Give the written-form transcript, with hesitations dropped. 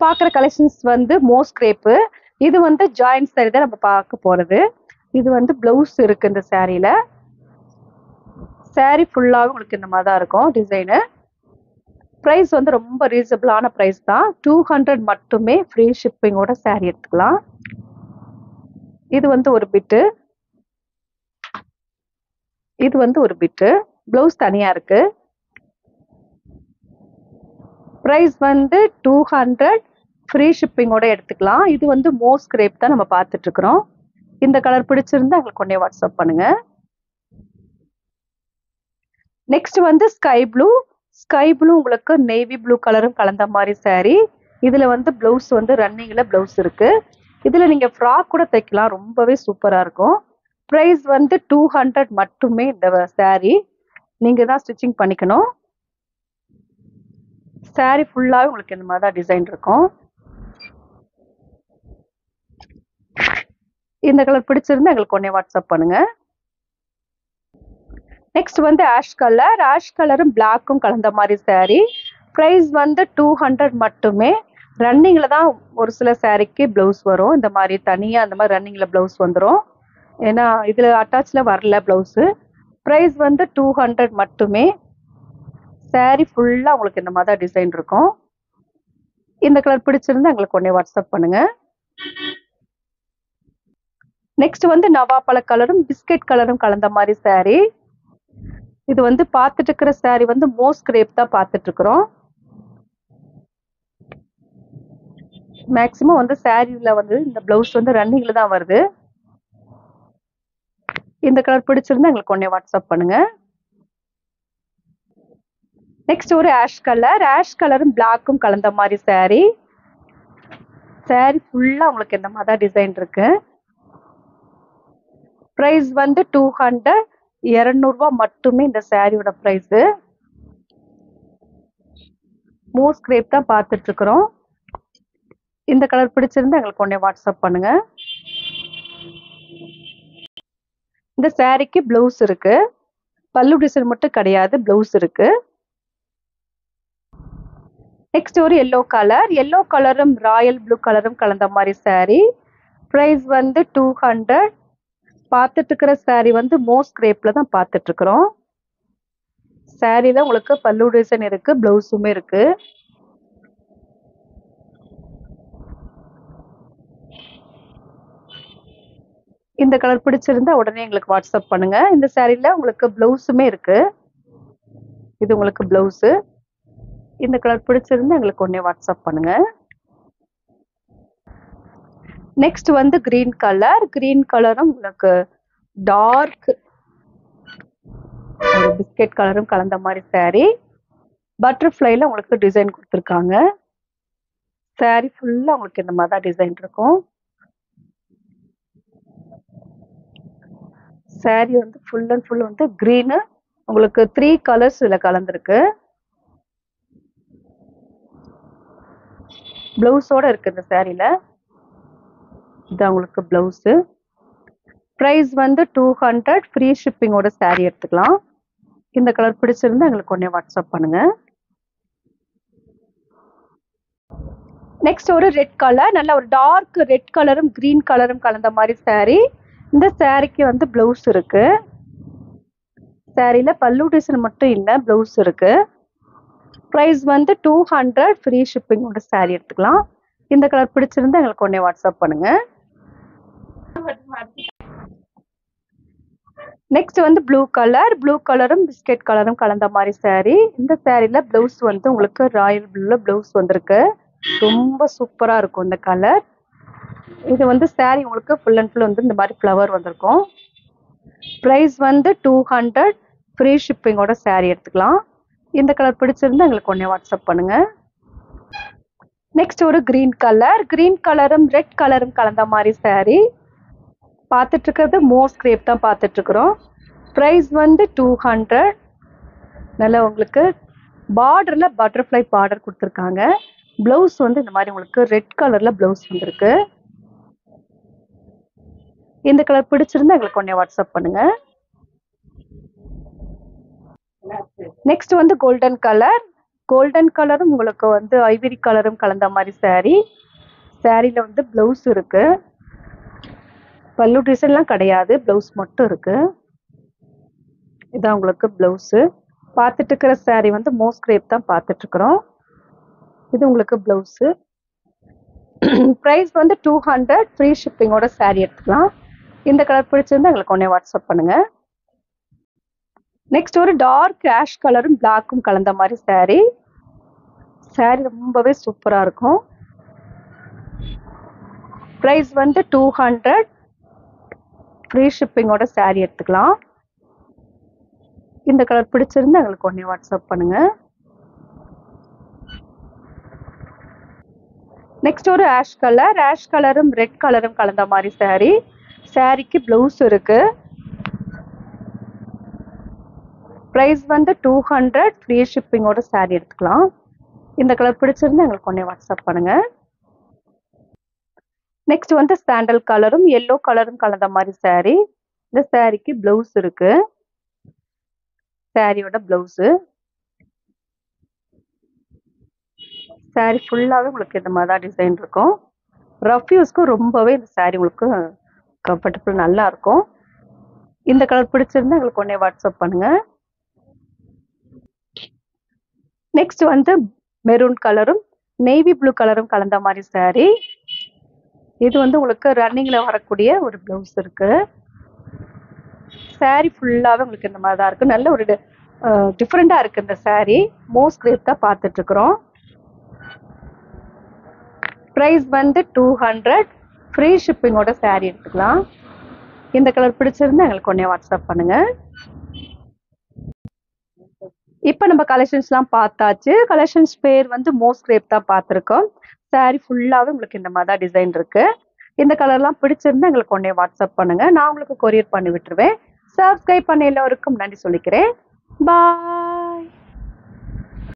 பார்க்குற கலெக்ஷன்ஸ் வந்து most crepe. இது வந்து ஜாயிண்ட் saree தான் நம்ம பார்க்க போகிறது. இது வந்து ப்ளவுஸ் இருக்குது இந்த சாரியில். saree ஃபுல்லாகவே உங்களுக்கு இந்த மாதிரி தான் இருக்கும் டிசைனு. ப்ரைஸ் வந்து ரொம்ப ரீசனபிளான ப்ரைஸ் தான். 200 மட்டுமே, ஃப்ரீ ஷிப்பிங்கோட saree எடுத்துக்கலாம். இது வந்து ஒரு பிட்டு, இது வந்து ஒரு பிட்டு, ப்ளவுஸ் தனியாக இருக்கு. ப்ரைஸ் வந்து 200, ஃப்ரீ ஷிப்பிங்கோட எடுத்துக்கலாம். இது வந்து மோஸ்ட் கிரேப் தான் நம்ம பார்த்துட்டு இருக்கிறோம். இந்த கலர் பிடிச்சிருந்தா எங்களுக்கு உடனே வாட்ஸ்அப் பண்ணுங்க. நெக்ஸ்ட் வந்து ஸ்கை ப்ளூ. ஸ்கை ப்ளூ உங்களுக்கு நேவி ப்ளூ கலரும் கலந்த மாதிரி saree. இதில் வந்து ப்ளவுஸ் வந்து ரன்னிங்கில் ப்ளவுஸ் இருக்கு. இதில் நீங்கள் ஃப்ராக் கூட தைக்கலாம், ரொம்பவே சூப்பராக இருக்கும். ப்ரைஸ் வந்து 200 மட்டுமே இந்த saree. நீங்கள் தான் ஸ்டிச்சிங் பண்ணிக்கணும். saree ஃபுல்லாகவே உங்களுக்கு இந்த மாதிரி தான் டிசைன் இருக்கும். இந்த கலர் பிடிச்சிருந்தா எங்களுக்கு உடனே வாட்ஸ்அப் பண்ணுங்க. நெக்ஸ்ட் வந்து ஆஷ் கலர். ஆஷ் கலரும் பிளாக்கும் கலந்த மாதிரி saree. ப்ரைஸ் வந்து 200 மட்டுமே. ரன்னிங்கில் தான் ஒரு சில சாரீக்கு ப்ளவுஸ் வரும். இந்த மாதிரி தனியாக அந்த மாதிரி ரன்னிங்கில் ப்ளவுஸ் வந்துடும். ஏன்னா இதில் அட்டாச்சில் வரல ப்ளவுஸு. ப்ரைஸ் வந்து 200 மட்டுமே. saree ஃபுல்லாக உங்களுக்கு இந்த மாதிரி தான் டிசைன் இருக்கும். இந்த கலர் பிடிச்சிருந்தா எங்களுக்கு உடனே வாட்ஸ்அப் பண்ணுங்க. நெக்ஸ்ட் வந்து நவாப்பழ கலரும் பிஸ்கெட் கலரும் கலந்த மாதிரி saree. இது வந்து பார்த்துட்டு இருக்கிற saree வந்து மோஸ்ட் கிரேப் தான் பார்த்துட்டு இருக்கிறோம். மேக்சிமம் வந்து சாரியில வந்து இந்த ப்ளவுஸ் வந்து ரன்னிங்ல தான் வருது. இந்த கலர் பிடிச்சிருந்தா எங்களுக்கு உடனே வாட்ஸ்அப் பண்ணுங்க. நெக்ஸ்ட் ஒரு ஆஷ் கலர். ஆஷ் கலரும் பிளாக்கும் கலந்த மாதிரி saree. saree ஃபுல்லாக உங்களுக்கு இந்த மாதிரி தான் டிசைன் இருக்கு. ப்ரைஸ் வந்து 200, 200 ரூபா மட்டுமே இந்த சாரியோட ப்ரைஸு. மோஸ்ட் கிரேப் தான் பார்த்துட்டு இருக்கிறோம். இந்த கலர் பிடிச்சிருந்தா எங்களுக்கு உடனே வாட்ஸ்அப் பண்ணுங்க. இந்த சாரிக்கு ப்ளவுஸ் இருக்கு. பல்லு டிசைன் மட்டும் கிடையாது, ப்ளவுஸ் இருக்கு. நெக்ஸ்ட் ஒரு எல்லோ கலர். எல்லோ கலரும் ராயல் ப்ளூ கலரும் கலந்த மாதிரி saree. ப்ரைஸ் வந்து 200. பார்த்துட்டு இருக்கிற saree வந்து மோஸ்ட் கிரேப்ல தான் பார்த்துட்டு இருக்கிறோம். சாரியில உங்களுக்கு பல்லு டிசைன் இருக்கு, ப்ளவுஸுமே இருக்கு. இந்த கலர் பிடிச்சிருந்தா உடனே எங்களுக்கு வாட்ஸ்அப் பண்ணுங்க. இந்த சாரியில உங்களுக்கு ப்ளவுஸுமே இருக்கு. இது உங்களுக்கு ப்ளவுஸு. இந்த கலர் பிடிச்சிருந்தா எங்களுக்கு உடனே வாட்ஸ்அப் பண்ணுங்க. நெக்ஸ்ட் வந்து கிரீன் கலர். கிரீன் கலரும் உங்களுக்கு டார்க் ஒரு பிஸ்கெட் கலரும் கலந்த மாதிரி saree. பட்டர்ஃப்ளைல உங்களுக்கு டிசைன் கொடுத்துருக்காங்க. saree ஃபுல்லாக உங்களுக்கு இந்த மாதிரி தான் டிசைன் இருக்கும். saree வந்து ஃபுல் அண்ட் ஃபுல் வந்து க்ரீனு. உங்களுக்கு 3 கலர்ஸ் இதில் கலந்துருக்கு. ப்ளவுஸோட இருக்கு இந்த சாரியில். இதுதான் உங்களுக்கு ப்ளவுஸு. ப்ரைஸ் வந்து 200, ஃப்ரீ ஷிப்பிங்கோட saree எடுத்துக்கலாம். இந்த கலர் பிடிச்சிருந்தா எங்களுக்கு உடனே வாட்ஸ்அப் பண்ணுங்க. நெக்ஸ்ட் ஒரு ரெட் கலர். நல்ல ஒரு டார்க் ரெட் கலரும் கிரீன் கலரும் கலந்த மாதிரி saree. இந்த சாரிக்கு வந்து ப்ளவுஸ் இருக்கு. சாரியில பல்லு டிசைன் மட்டும் இல்லை, ப்ளவுஸ் இருக்கு. ப்ரைஸ் வந்து 200, ஃப்ரீ ஷிப்பிங்கோட saree எடுத்துக்கலாம். இந்த கலர் பிடிச்சிருந்தா எங்களுக்கு உடனே வாட்ஸ்அப் பண்ணுங்க. நெக்ஸ்ட் வந்து ப்ளூ கலர். ப்ளூ கலரும் பிஸ்கெட் கலரும் கலந்த மாதிரி saree. இந்த சாரியில ப்ளவுஸ் வந்து உங்களுக்கு ராயல் ப்ளூல ப்ளவுஸ் வந்திருக்கு. ரொம்ப சூப்பரா இருக்கும் இந்த கலர். இது வந்து saree உங்களுக்கு ஃபுல் அண்ட் ஃபுல் வந்து இந்த மாதிரி ஃப்ளவர் வந்திருக்கும். ப்ரைஸ் வந்து 200, ஃப்ரீ ஷிப்பிங்கோட saree எடுத்துக்கலாம். இந்த கலர் பிடிச்சிருந்தா எங்களுக்கு உடனே வாட்ஸ்அப் பண்ணுங்க. நெக்ஸ்ட் ஒரு கிரீன் கலர். கிரீன் கலரும் ரெட் கலரும் கலந்த மாதிரி saree. பார்த்துட்டு இருக்கிறது மோஸ்ட் கிரேப் தான் பார்த்துட்டு இருக்கிறோம். ப்ரைஸ் வந்து 200. நல்லா உங்களுக்கு பார்டர்ல பட்டர்ஃப்ளை பார்டர் கொடுத்துருக்காங்க. ப்ளவுஸ் வந்து இந்த மாதிரி உங்களுக்கு ரெட் கலர்ல ப்ளவுஸ் வந்திருக்கு. இந்த கலர் பிடிச்சிருந்தா எங்களுக்கு உடனே வாட்ஸ்அப் பண்ணுங்க. நெக்ஸ்ட் வந்து கோல்டன் கலர். கோல்டன் கலரும் உங்களுக்கு வந்து ஐவரி கலரும் கலந்த மாதிரி saree. சாரியில் வந்து ப்ளவுஸ் இருக்கு. பல்லு டிசைன்லாம் கிடையாது, ப்ளவுஸ் மட்டும் இருக்கு. இதான் உங்களுக்கு ப்ளவுஸு. பார்த்துட்டு இருக்கிற saree வந்து மோஸ் கிரேப் தான் பார்த்துட்டு இருக்கிறோம். இது உங்களுக்கு ப்ளவுஸு. ப்ரைஸ் வந்து 200, ஃப்ரீ ஷிப்பிங்கோட saree எடுத்துக்கலாம். இந்த கலர் பிடிச்சிருந்தா எங்களுக்கு உடனே வாட்ஸ்அப் பண்ணுங்க. நெக்ஸ்ட் ஒரு டார்க் ஆஷ் கலரும் பிளாக்கும் கலந்த மாதிரி saree. saree ரொம்பவே சூப்பரா இருக்கும். ப்ரைஸ் வந்து 200, ஃப்ரீ ஷிப்பிங்கோட saree எடுத்துக்கலாம். இந்த கலர் பிடிச்சிருந்தா எங்களுக்கு உடனே வாட்ஸ்அப் பண்ணுங்க. நெக்ஸ்ட் ஒரு ஆஷ் கலரும் ரெட் கலரும் கலந்த மாதிரி saree. சாரிக்கு ப்ளவுஸ் இருக்கு. ப்ரைஸ் வந்து 200, ஃப்ரீ ஷிப்பிங்கோட saree எடுத்துக்கலாம். இந்த கலர் பிடிச்சிருந்தா எங்களுக்கு உடனே வாட்ஸ்அப் பண்ணுங்க. நெக்ஸ்ட் வந்து சாண்டல் கலரும் எல்லோ கலரும் கலந்த மாதிரி saree. இந்த சாரிக்கு ப்ளவுஸ் இருக்கு. சாரியோட ப்ளவுஸு. saree ஃபுல்லாகவே உங்களுக்கு இந்த மாதிரி தான் டிசைன் இருக்கும். ரஃப் யூஸ்க்கும் ரொம்பவே இந்த saree உங்களுக்கு கம்ஃபர்டபுள் நல்லா இருக்கும். இந்த கலர் பிடிச்சிருந்தா எங்களுக்கு உடனே வாட்ஸ்அப் பண்ணுங்க. நெக்ஸ்ட் வந்து மெரூன் கலரும் நேவி ப்ளூ கலரும் கலந்த மாதிரி saree. இது வந்து உங்களுக்கு ரன்னிங்ல வரக்கூடிய ஒரு ப்ளவுஸ் இருக்கு. saree ஃபுல்லாகவே உங்களுக்கு இந்த மாதிரி தான் இருக்கு. நல்ல ஒரு டிஃப்ரெண்டா இருக்கு இந்த saree. மோஸ்ட் கிரேப் தான் பார்த்துட்டு இருக்கிறோம். ப்ரைஸ் வந்து 200, ஃப்ரீ ஷிப்பிங்கோட saree எடுத்துக்கலாம். இந்த கலர் பிடிச்சிருந்தா எங்களுக்கு உடனே வாட்ஸ்அப் பண்ணுங்க. இப்போ நம்ம கலெக்ஷன்ஸ்லாம் பார்த்தாச்சு. கலெக்ஷன்ஸ் பேர் வந்து மோஸ்ட் கிரேப் தான் பார்த்துருக்கோம். saree ஃபுல்லாகவே உங்களுக்கு இந்த மாதிரி தான் டிசைன் இருக்கு. இந்த கலர்லாம் பிடிச்சிருந்தா எங்களுக்கு உடனே வாட்ஸ்அப் பண்ணுங்க. நான் உங்களுக்கு கொரியர் பண்ணி விட்டுருவேன். சப்ஸ்கிரைப் பண்ண எல்லோருக்கும் நன்றி சொல்லிக்கிறேன். பாய்.